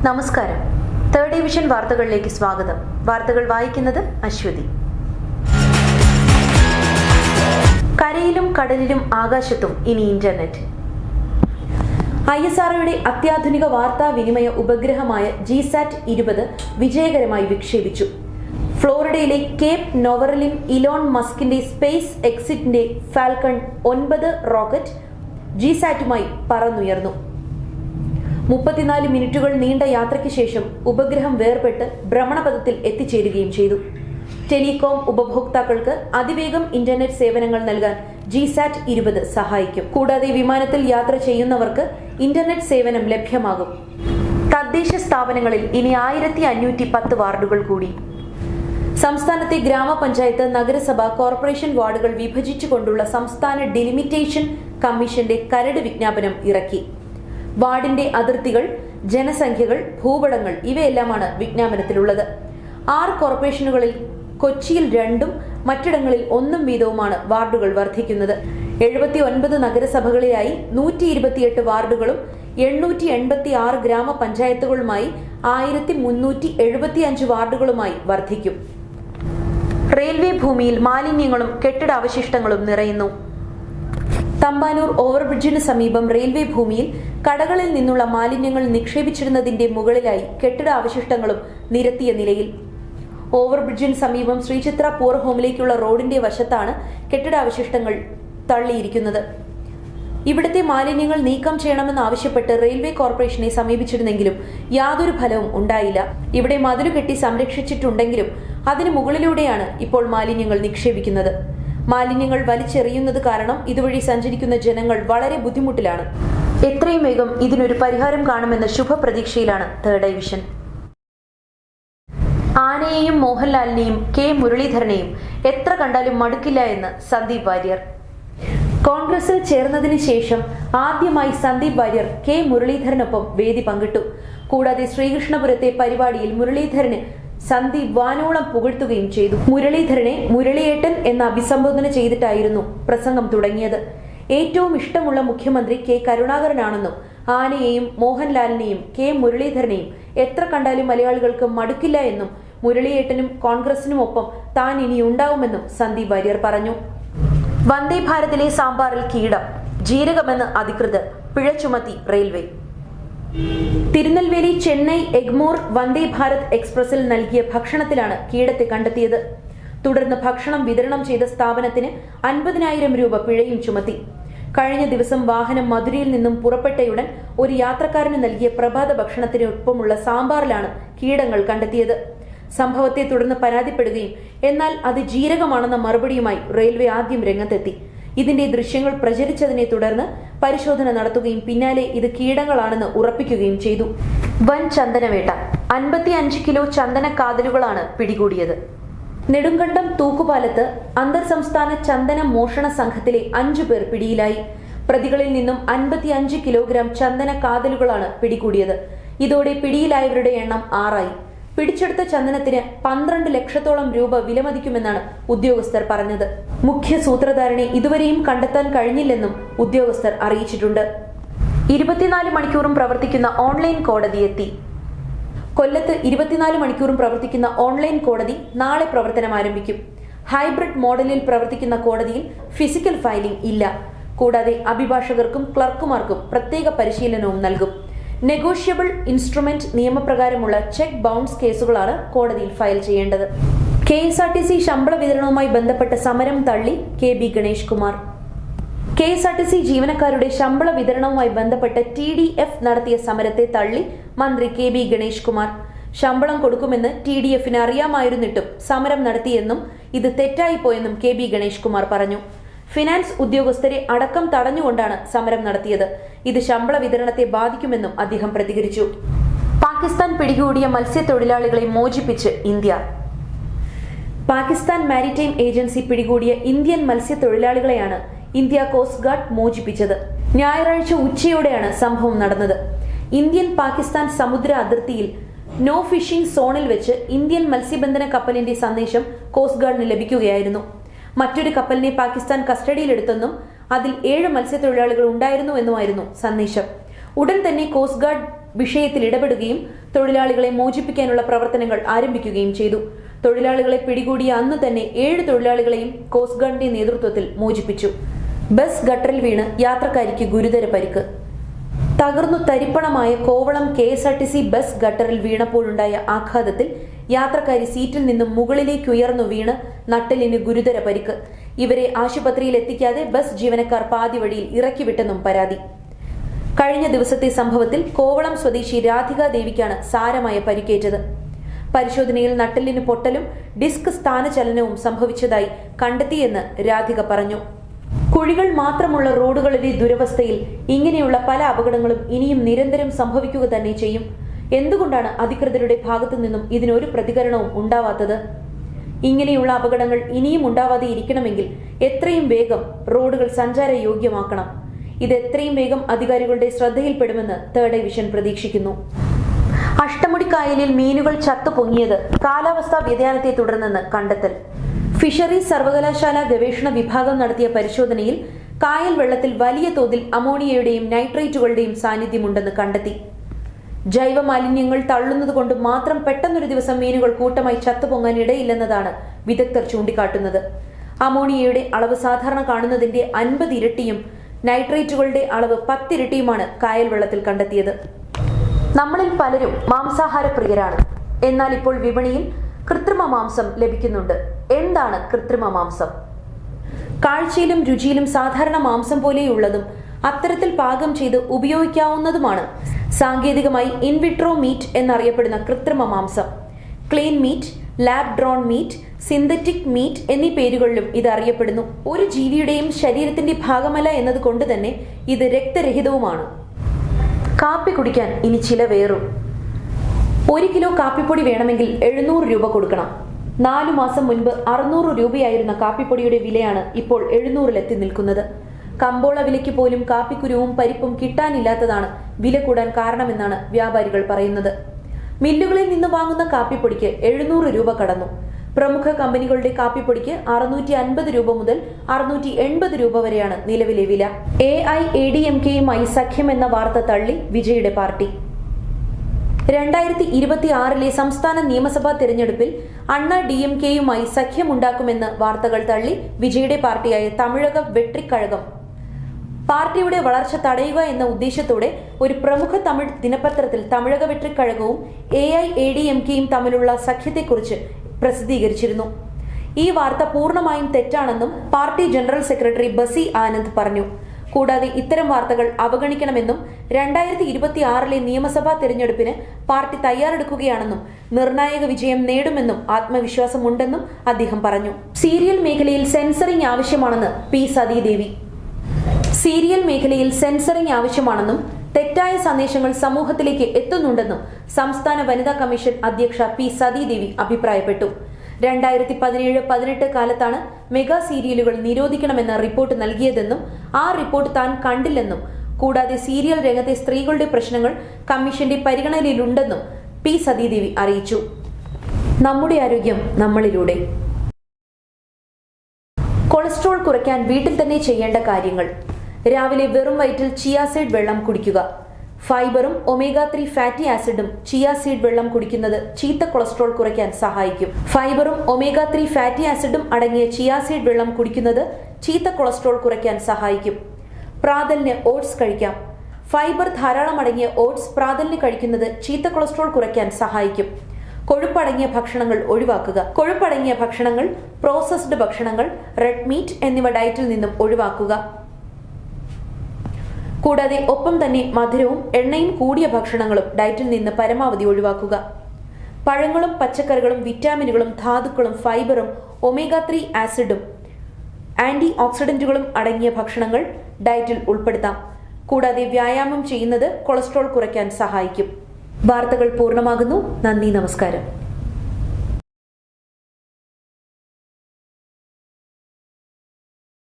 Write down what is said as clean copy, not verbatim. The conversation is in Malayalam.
നമസ്കാരം. തേർഡ് ഡിവിഷൻ വാർത്തകളിലേക്ക് സ്വാഗതം. വാർത്തകൾ വായിക്കുന്നത് അശ്വതി. കരയിലും കടലിലും ആകാശത്തും ഇനി ഇന്റർനെറ്റ്. ISROയുടെ അത്യാധുനിക വാർത്താവിനിമയ ഉപഗ്രഹമായ GSAT-20 വിജയകരമായി വിക്ഷേപിച്ചു. ഫ്ലോറിഡയിലെ കേപ്പ് നോവറലിൽ ഇലോൺ മസ്കിന്റെ സ്പേസ് എക്സിറ്റിന്റെ ഫാൽക്കൺ 9 റോക്കറ്റ് GSAT-മായി പറന്നുയർന്നു. 34 മിനിറ്റുകൾ നീണ്ട യാത്രയ്ക്ക് ശേഷം ഉപഗ്രഹം വേർപെട്ട് ഭ്രമണപഥത്തിൽ എത്തിച്ചേരുകയും ചെയ്തു. ടെലികോം ഉപഭോക്താക്കൾക്ക് അതിവേഗം ഇന്റർനെറ്റ് സേവനങ്ങൾ നൽകാൻ GSAT-20 സഹായിക്കും. കൂടാതെ വിമാനത്തിൽ യാത്ര ചെയ്യുന്നവർക്ക് ഇന്റർനെറ്റ് സേവനം ലഭ്യമാകും. തദ്ദേശ സ്ഥാപനങ്ങളിൽ ഇനി 1510 വാർഡുകൾ കൂടി. സംസ്ഥാനത്തെ ഗ്രാമപഞ്ചായത്ത്, നഗരസഭ, കോർപ്പറേഷൻ വാർഡുകൾ വിഭജിച്ചുകൊണ്ടുള്ള സംസ്ഥാന ഡിലിമിറ്റേഷൻ കമ്മീഷന്റെ കരട് വിജ്ഞാപനം ഇറക്കി. വാർഡിന്റെ അതിർത്തികൾ, ജനസംഖ്യകൾ, ഭൂപടങ്ങൾ ഇവയെല്ലാമാണ് വിജ്ഞാപനത്തിലുള്ളത്. 6 കോർപ്പറേഷനുകളിൽ കൊച്ചിയിൽ 2ഉം മറ്റിടങ്ങളിൽ 1 വീതവുമാണ് വാർഡുകൾ വർദ്ധിക്കുന്നത്. 79 നഗരസഭകളിലായി 128 വാർഡുകളും 886 ഗ്രാമപഞ്ചായത്തുകളുമായി 1375 വാർഡുകളുമായി വർദ്ധിക്കും. റെയിൽവേ ഭൂമിയിൽ മാലിന്യങ്ങളും കെട്ടിടാവശിഷ്ടങ്ങളും നിറയുന്നു. തമ്പാനൂർ ഓവർബ്രിഡ്ജിന് സമീപം റെയിൽവേ ഭൂമിയിൽ കടകളിൽ നിന്നുള്ള മാലിന്യങ്ങൾ നിക്ഷേപിച്ചിരുന്നതിന്റെ മുകളിലായി കെട്ടിടാവശിഷ്ടങ്ങളും നിരത്തിയ നിലയിൽ. ഓവർബ്രിഡ്ജിന് സമീപം ശ്രീചിത്ര പൂർ ഹോമിലേക്കുള്ള റോഡിന്റെ വശത്താണ് കെട്ടിടാവശിഷ്ടങ്ങൾ തള്ളിയിരിക്കുന്നത്. ഇവിടുത്തെ മാലിന്യങ്ങൾ നീക്കം ചെയ്യണമെന്നാവശ്യപ്പെട്ട് റെയിൽവേ കോർപ്പറേഷനെ സമീപിച്ചിരുന്നെങ്കിലും യാതൊരു ഫലവും ഉണ്ടായില്ല. ഇവിടെ മതിലു കെട്ടി സംരക്ഷിച്ചിട്ടുണ്ടെങ്കിലും അതിനു മുകളിലൂടെയാണ് ഇപ്പോൾ മാലിന്യങ്ങൾ നിക്ഷേപിക്കുന്നത്. മാലിന്യങ്ങൾ വലിച്ചെറിയുന്നത് കാരണം ഇതുവഴി സഞ്ചരിക്കുന്ന ജനങ്ങൾ വളരെ ബുദ്ധിമുട്ടിലാണ്. എത്രയും വേഗം ഇതിനൊരു പരിഹാരം കാണുമെന്ന ശുഭപ്രതീക്ഷയിലാണ് തേർഡ് ഡിവിഷൻ. ആനയെയും മോഹൻലാലിനെയും കെ മുരളീധരനെയും എത്ര കണ്ടാലും മടുക്കില്ല എന്ന് സന്ദീപ് വാര്യർ. കോൺഗ്രസിൽ ചേർന്നതിന് ശേഷം ആദ്യമായി സന്ദീപ് വാര്യർ കെ മുരളീധരനൊപ്പം വേദി പങ്കിട്ടു. കൂടാതെ ശ്രീകൃഷ്ണപുരത്തെ പരിപാടിയിൽ മുരളീധരന് സന്ദീപ് വാനോളം പുകഴ്ത്തുകയും ചെയ്തു. മുരളീധരനെ മുരളിയേട്ടൻ എന്ന് അഭിസംബോധന ചെയ്തിട്ടായിരുന്നു പ്രസംഗം തുടങ്ങിയത്. ഏറ്റവും ഇഷ്ടമുള്ള മുഖ്യമന്ത്രി കെ കരുണാകരനാണെന്നും ആനയെയും മോഹൻലാലിനെയും കെ മുരളീധരനെയും എത്ര കണ്ടാലും മലയാളികൾക്ക് മടുക്കില്ല എന്നും മുരളിയേട്ടനും കോൺഗ്രസിനുമൊപ്പം താൻ ഇനി ഉണ്ടാവുമെന്നും സന്ദീപ് വാര്യർ പറഞ്ഞു. വന്ദേ ഭാരതിലെ സാമ്പാറിൽ കീടം, ജീരകമെന്ന് അധികൃതർ, പിഴ ചുമത്തി റെയിൽവേ. തിരുനെൽവേലി ചെന്നൈ എഗ്മോർ വന്ദേ ഭാരത് എക്സ്പ്രസിൽ നൽകിയ ഭക്ഷണത്തിലാണ് കീടത്തെ കണ്ടെത്തിയത്. തുടർന്ന് ഭക്ഷണം വിതരണം ചെയ്ത സ്ഥാപനത്തിന് 50,000 രൂപ പിഴയും ചുമത്തി. കഴിഞ്ഞ ദിവസം വാഹനം മധുരയിൽ നിന്നും പുറപ്പെട്ടയുടൻ ഒരു യാത്രക്കാരന് നൽകിയ പ്രഭാത ഭക്ഷണത്തിനൊപ്പമുള്ള സാമ്പാറിലാണ് കീടങ്ങൾ കണ്ടെത്തിയത്. സംഭവത്തെ തുടർന്ന് പരാതിപ്പെടുകയും എന്നാൽ അത് ജീരകമാണെന്ന മറുപടിയുമായി റെയിൽവേ ആദ്യം രംഗത്തെത്തി. ഇതിന്റെ ദൃശ്യങ്ങൾ പ്രചരിച്ചതിനെ തുടർന്ന് പരിശോധന നടത്തുകയും പിന്നാലെ ഇത് കീടങ്ങളാണെന്ന് ഉറപ്പിക്കുകയും ചെയ്തു. വൻ ചന്ദനവേട്ട, 55 കിലോ ചന്ദന കാതലുകളാണ് പിടികൂടിയത്. നെടുങ്കണ്ടം തൂക്കുപാലത്ത് അന്തർ സംസ്ഥാന ചന്ദന മോഷണ സംഘത്തിലെ 5 പേർ പിടിയിലായി. പ്രതികളിൽ നിന്നും 55 കിലോഗ്രാം ചന്ദന കാതലുകളാണ് പിടികൂടിയത്. ഇതോടെ പിടിയിലായവരുടെ എണ്ണം 6 ആയി. പിടിച്ചെടുത്ത ചന്ദനത്തിന് 12 ലക്ഷത്തോളം രൂപ വിലമതിക്കുമെന്നാണ് ഉദ്യോഗസ്ഥർ പറഞ്ഞത്. മുഖ്യ സൂത്രധാരനെ ഇതുവരെയും കണ്ടെത്താൻ കഴിഞ്ഞില്ലെന്നും ഉദ്യോഗസ്ഥർ അറിയിച്ചിട്ടുണ്ട്. 24 മണിക്കൂറും പ്രവർത്തിക്കുന്ന ഓൺലൈൻ കോടതി എത്തി. കൊല്ലത്ത് 24 മണിക്കൂറും പ്രവർത്തിക്കുന്ന ഓൺലൈൻ കോടതി നാളെ പ്രവർത്തനം ആരംഭിക്കും. ഹൈബ്രിഡ് മോഡലിൽ പ്രവർത്തിക്കുന്ന കോടതിയിൽ ഫിസിക്കൽ ഫയലിംഗ് ഇല്ല. കൂടാതെ അഭിഭാഷകർക്കും ക്ലർക്കുമാർക്കും പ്രത്യേക പരിശീലനവും നൽകും. നെഗോഷ്യബിൾ ഇൻസ്ട്രുമെന്റ് നിയമപ്രകാരമുള്ള ചെക്ക് ബൗൺസ് കേസുകളാണ് കോടതിയിൽ ഫയൽ ചെയ്യേണ്ടത്. KSRTC ശമ്പള വിതരണവുമായി ബന്ധപ്പെട്ട സമരം തള്ളി KB ഗണേഷ് കുമാർ. KSRTC ജീവനക്കാരുടെ ശമ്പള വിതരണവുമായി ബന്ധപ്പെട്ട് TDF നടത്തിയ സമരത്തെ തള്ളി മന്ത്രി KB ഗണേഷ് കുമാർ. ശമ്പളം കൊടുക്കുമെന്ന് TDFന് അറിയാമായിരുന്നിട്ടും സമരം നടത്തിയെന്നും ഇത് തെറ്റായിപ്പോയെന്നും KB ഗണേഷ് കുമാർ പറഞ്ഞു. ഫിനാൻസ് ഉദ്യോഗസ്ഥരെ അടക്കം തടഞ്ഞുകൊണ്ടാണ് സമരം നടത്തിയത്. ഇത് ശമ്പള വിതരണത്തെ ബാധിക്കുമെന്നും അദ്ദേഹം പ്രതികരിച്ചു. പാകിസ്ഥാൻ പിടികൂടിയ മത്സ്യത്തൊഴിലാളികളെ മോചിപ്പിച്ച് ഇന്ത്യ. പാകിസ്ഥാൻ മാരിടൈം ഏജൻസി പിടികൂടിയ ഇന്ത്യൻ മത്സ്യത്തൊഴിലാളികളെയാണ് ഇന്ത്യ കോസ്റ്റ് ഗാർഡ് മോചിപ്പിച്ചത്. ഞായറാഴ്ച ഉച്ചയോടെയാണ് സംഭവം നടന്നത്. ഇന്ത്യൻ പാകിസ്ഥാൻ സമുദ്ര അതിർത്തിയിൽ നോ ഫിഷിംഗ് സോണിൽ വെച്ച് ഇന്ത്യൻ മത്സ്യബന്ധന കപ്പലിന്റെ സന്ദേശം കോസ്റ്റ് ഗാർഡിന് ലഭിക്കുകയായിരുന്നു. മറ്റൊരു കപ്പലിനെ പാകിസ്ഥാൻ കസ്റ്റഡിയിലെടുത്തെന്നും അതിൽ 7 മത്സ്യത്തൊഴിലാളികൾ ഉണ്ടായിരുന്നുവെന്നുമായിരുന്നു സന്ദേശം. ഉടൻ തന്നെ കോസ്റ്റ് ഗാർഡ് വിഷയത്തിൽ ഇടപെടുകയും തൊഴിലാളികളെ മോചിപ്പിക്കാനുള്ള പ്രവർത്തനങ്ങൾ ആരംഭിക്കുകയും ചെയ്തു. തൊഴിലാളികളെ പിടികൂടിയ അന്ന് തന്നെ 7 തൊഴിലാളികളെയും കോസ്റ്റ് ഗാർഡിന്റെ നേതൃത്വത്തിൽ മോചിപ്പിച്ചു. ബസ് ഗട്ടറിൽ വീണ് യാത്രക്കാരിക്ക് ഗുരുതര പരിക്ക്. തകർന്നു തരിപ്പണമായ കോവളം KSRTC ബസ് ഗട്ടറിൽ വീണപ്പോഴുണ്ടായ ആഘാതത്തിൽ യാത്രക്കാരി സീറ്റിൽ നിന്നും മുകളിലേക്ക് ഉയർന്നു വീണ് നട്ടെല്ലിന് ഗുരുതര പരിക്ക്. ഇവരെ ആശുപത്രിയിൽ എത്തിക്കാതെ ബസ് ജീവനക്കാർ പാതി വഴിയിൽ ഇറക്കിവിട്ടെന്നും പരാതി. കഴിഞ്ഞ ദിവസത്തെ സംഭവത്തിൽ കോവളം സ്വദേശി രാധിക ദേവിക്കാണ് സാരമായ പരിക്കേറ്റത്. പരിശോധനയിൽ നട്ടെല്ലിന് പൊട്ടലും ഡിസ്ക് സ്ഥാനചലനവും സംഭവിച്ചതായി കണ്ടെത്തിയെന്ന് രാധിക പറഞ്ഞു. കുഴികൾ മാത്രമുള്ള റോഡുകളിലെ ദുരവസ്ഥയിൽ ഇങ്ങനെയുള്ള പല അപകടങ്ങളും ഇനിയും നിരന്തരം സംഭവിക്കുക തന്നെ ചെയ്യും. എന്തുകൊണ്ടാണ് അധികൃതരുടെ ഭാഗത്തു നിന്നും ഇതിനൊരു പ്രതികരണവും ഉണ്ടാവാത്തത്? ഇങ്ങനെയുള്ള അപകടങ്ങൾ ഇനിയും ഉണ്ടാവാതെ ഇരിക്കണമെങ്കിൽ എത്രയും വേഗം റോഡുകൾ സഞ്ചാരയോഗ്യമാക്കണം. ഇത് എത്രയും വേഗം അധികാരികളുടെ ശ്രദ്ധയിൽപ്പെടുമെന്ന് തേർഡ് ഐ വിഷൻ പ്രതീക്ഷിക്കുന്നു. അഷ്ടമുടിക്കായലിൽ മീനുകൾ ചത്തുപൊങ്ങിയത് കാലാവസ്ഥാ വ്യതിയാനത്തെ തുടർന്നെന്ന് കണ്ടെത്തൽ. ഫിഷറീസ് സർവകലാശാല ഗവേഷണ വിഭാഗം നടത്തിയ പരിശോധനയിൽ കായൽ വെള്ളത്തിൽ വലിയ തോതിൽ അമോണിയയുടെയും നൈട്രേറ്റുകളുടെയും സാന്നിധ്യമുണ്ടെന്ന് കണ്ടെത്തി. ജൈവ മാലിന്യങ്ങൾ തള്ളുന്നതുകൊണ്ട് മാത്രം പെട്ടെന്നൊരു ദിവസം മീനുകൾ കൂട്ടമായി ചത്തുപൊങ്ങാൻ ഇടയില്ലെന്നതാണ് വിദഗ്ധർ ചൂണ്ടിക്കാട്ടുന്നത്. അമോണിയയുടെ അളവ് സാധാരണ കാണുന്നതിന്റെ 50 ഇരട്ടിയും നൈട്രേറ്റുകളുടെ അളവ് 10 ഇരട്ടിയുമാണ് കായൽ വെള്ളത്തിൽ കണ്ടെത്തിയത്. നമ്മളിൽ പലരും മാംസാഹാര പ്രിയരാണ്. എന്നാൽ ഇപ്പോൾ വിപണിയിൽ കൃത്രിമ മാംസം ലഭിക്കുന്നുണ്ട്. എന്താണ് കൃത്രിമ മാംസം? കാഴ്ചയിലും രുചിയിലും സാധാരണ മാംസം പോലെയുള്ളതും അത്തരത്തിൽ പാകം ചെയ്ത് ഉപയോഗിക്കാവുന്നതുമാണ് സാങ്കേതികമായി ഇൻവിട്രോ മീറ്റ് എന്നറിയപ്പെടുന്ന കൃത്രിമ മാംസം. Clean meat, lab grown meat, synthetic meat എന്നീ പേരുകളിലും ഇത് അറിയപ്പെടുന്നു. ഒരു ജീവിയുടെയും ശരീരത്തിന്റെ ഭാഗമല്ല എന്നതുകൊണ്ട് തന്നെ ഇത് രക്തരഹിതവുമാണ്. കാപ്പി കുടിക്കാൻ ഇനി ചിലവേറും. 1 കിലോ കാപ്പിപ്പൊടി വേണമെങ്കിൽ 700 രൂപ കൊടുക്കണം. 4 മാസം മുൻപ് 600 രൂപയായിരുന്ന കാപ്പിപ്പൊടിയുടെ വിലയാണ് ഇപ്പോൾ 700-ലെത്തി നിൽക്കുന്നത്. കമ്പോള വിലയ്ക്ക് പോലും കാപ്പിക്കുരുവും പരിപ്പും കിട്ടാനില്ലാത്തതാണ് വില കൂടാൻ കാരണമെന്നാണ് വ്യാപാരികൾ പറയുന്നത്. മില്ലുകളിൽ നിന്ന് വാങ്ങുന്ന കാപ്പിപ്പൊടിക്ക് 700 രൂപ കടന്നു. പ്രമുഖ കമ്പനികളുടെ കാപ്പിപ്പൊടിക്ക് 650 രൂപ മുതൽ 680 രൂപ വരെയാണ് നിലവിലെ വില. AIADMKയുമായി സഖ്യം എന്ന വാർത്ത തള്ളി വിജയുടെ പാർട്ടി. 2026-ലെ സംസ്ഥാന നിയമസഭാ തെരഞ്ഞെടുപ്പിൽ അണ്ണാ DMKയുമായി സഖ്യമുണ്ടാക്കുമെന്ന് വാർത്തകൾ തള്ളി വിജയുടെ പാർട്ടിയായ തമിഴക വെട്രിക്കഴകം. പാർട്ടിയുടെ വളർച്ച തടയുക എന്ന ഉദ്ദേശത്തോടെ ഒരു പ്രമുഖ തമിഴ് ദിനപത്രത്തിൽ തമിഴക വെട്രിക്കഴകവും AIADMKയും തമ്മിലുള്ള സഖ്യത്തെക്കുറിച്ച് പ്രസിദ്ധീകരിച്ചിരുന്നു. ഈ വാർത്ത പൂർണ്ണമായും തെറ്റാണെന്നും പാർട്ടി ജനറൽ സെക്രട്ടറി ബസി ആനന്ദ് പറഞ്ഞു. കൂടാതെ ഇത്തരം വാർത്തകൾ അവഗണിക്കണമെന്നും 2026-ലെ നിയമസഭാ തെരഞ്ഞെടുപ്പിന് പാർട്ടി തയ്യാറെടുക്കുകയാണെന്നും നിർണായക വിജയം നേടുമെന്നും ആത്മവിശ്വാസമുണ്ടെന്നും അദ്ദേഹം പറഞ്ഞു. സീരിയൽ മേഖലയിൽ സെൻസറിംഗ് ആവശ്യമാണെന്ന് P. സതീദേവി. സീരിയൽ മേഖലയിൽ സെൻസറിംഗ് ആവശ്യമാണെന്നും തെറ്റായ സന്ദേശങ്ങൾ സമൂഹത്തിലേക്ക് എത്തുന്നുണ്ടെന്നും സംസ്ഥാന വനിതാ കമ്മീഷൻ അധ്യക്ഷ P. സതീദേവി അഭിപ്രായപ്പെട്ടു. 2017-18 കാലത്താണ് മെഗാ സീരിയലുകൾ നിരോധിക്കണമെന്ന റിപ്പോർട്ട് നൽകിയതെന്നും ആ റിപ്പോർട്ട് താൻ കണ്ടില്ലെന്നും കൂടാതെ സീരിയൽ രംഗത്തെ സ്ത്രീകളുടെ പ്രശ്നങ്ങൾ കമ്മീഷന്റെ പരിഗണനയിലുണ്ടെന്നും P. സതീദേവി അറിയിച്ചു. നമ്മുടെ ആരോഗ്യം നമ്മളിലൂടെ. കൊളസ്ട്രോൾ കുറയ്ക്കാൻ വീട്ടിൽ തന്നെ ചെയ്യേണ്ട കാര്യങ്ങൾ. രാവിലെ വെറും വയറ്റിൽ ചിയ സീഡ് വെള്ളം കുടിക്കുക. ഫൈബറും omega-3 ഫാറ്റി ആസിഡും ചിയ സീഡ് വെള്ളം കുടിക്കുന്നത് ചീത്ത കൊളസ്ട്രോൾ കുറയ്ക്കാൻ സഹായിക്കും. ഫൈബറും omega-3 ഫാറ്റി ആസിഡും അടങ്ങിയ ചിയ സീഡ് വെള്ളം കുടിക്കുന്നത് ചീത്ത കൊളസ്ട്രോൾ കുറയ്ക്കാൻ സഹായിക്കും. പ്രാതലിന് ഓട്സ് കഴിക്കാം. ഫൈബർ ധാരാളം അടങ്ങിയ ഓട്സ് പ്രാതലിന് കഴിക്കുന്നത് ചീത്ത കൊളസ്ട്രോൾ കുറയ്ക്കാൻ സഹായിക്കും. കൊഴുപ്പടങ്ങിയ ഭക്ഷണങ്ങൾ ഒഴിവാക്കുക. കൊഴുപ്പടങ്ങിയ ഭക്ഷണങ്ങൾ, പ്രോസസ്ഡ് ഭക്ഷണങ്ങൾ, റെഡ് മീറ്റ് എന്നിവ ഡയറ്റിൽ നിന്നും ഒഴിവാക്കുക. കൂടാതെ ഒപ്പം തന്നെ മധുരവും എണ്ണയും കൂടിയ ഭക്ഷണങ്ങളും ഡയറ്റിൽ നിന്ന് പരമാവധി ഒഴിവാക്കുക. പഴങ്ങളും പച്ചക്കറികളും വിറ്റാമിനുകളും ധാതുക്കളും ഫൈബറും omega-3 ആസിഡും ആന്റി ഓക്സിഡന്റുകളും അടങ്ങിയ ഭക്ഷണങ്ങൾ ഡയറ്റിൽ ഉൾപ്പെടുത്താം. കൂടാതെ വ്യായാമം ചെയ്യുന്നത് കൊളസ്ട്രോൾ കുറയ്ക്കാൻ സഹായിക്കും. വാർത്തകൾ പൂർണ്ണമാകുന്നു. നന്ദി, നമസ്കാരം.